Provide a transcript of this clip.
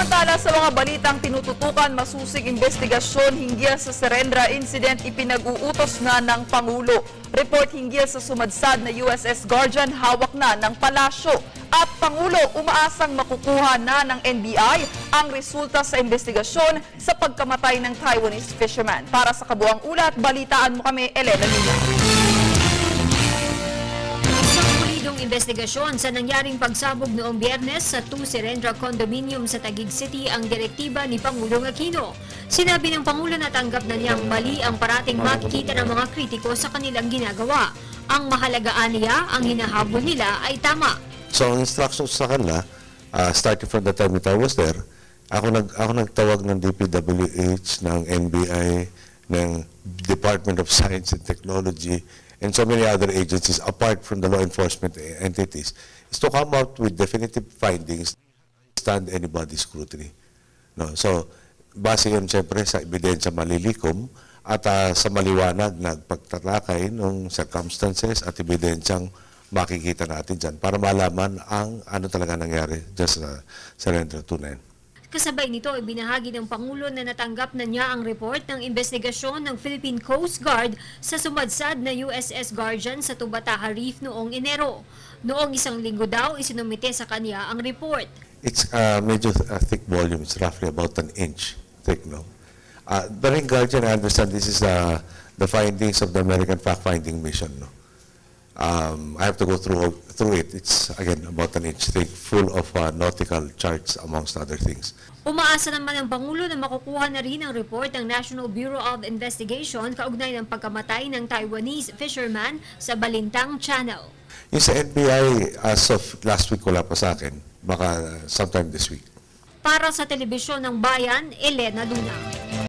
Samantala sa mga balitang tinututukan masusig investigasyon hinggil sa Serendra incident, ipinag-uutos na ng Pangulo. Report hinggil sa sumadsad na USS Guardian hawak na ng palasyo. At Pangulo umaasang makukuha na ng NBI ang resulta sa investigasyon sa pagkamatay ng Taiwanese fisherman. Para sa kabuang ulat, balitaan mo kami, Elena Luna. Investigasyon sa nangyaring pagsabog noong Biyernes sa 2 Serendra Condominium sa Taguig City ang direktiba ni Pangulong Aquino. Sinabi ng Pangulo na tanggap na niyang mali ang parating makikita ng mga kritiko sa kanilang ginagawa. Ang mahalagaan niya, ang hinahabol nila ay tama. So ang instructions sa kanila, starting from the time that I was there, ako nagtawag ng DPWH, ng NBI, ng Department of Science and Technology, and so many other agencies apart from the law enforcement entities, is to come out with definitive findings stand anybody's scrutiny. No? So, base yun siyempre sa ebidensya malilikom at sa maliwanag na pagtatakay ng circumstances at ebidensyang makikita natin dyan para malaman ang ano talaga nangyari dyan sa Serendra 29. Kasabay nito, ibinahagi ng Pangulo na natanggap na niya ang report ng investigasyon ng Philippine Coast Guard sa sumadsad na USS Guardian sa Tubataha Reef noong Enero. Noong isang linggo daw, isinumite sa kanya ang report. It's medyo thick volume. It's roughly about an inch thick, no? But in Guardian, I understand this is the findings of the American fact-finding mission, no? I have to go through it. It's, again, about an inch thick, full of nautical charts, amongst other things. Umaasa naman ang Pangulo na makukuha na rin ang report ng National Bureau of Investigation kaugnay ng pagkamatay ng Taiwanese fisherman sa Balintang Channel. Yung sa NBI, as of last week, wala pa sa akin. Baka sometime this week. Para sa Telebisyon ng Bayan, Elena Luna.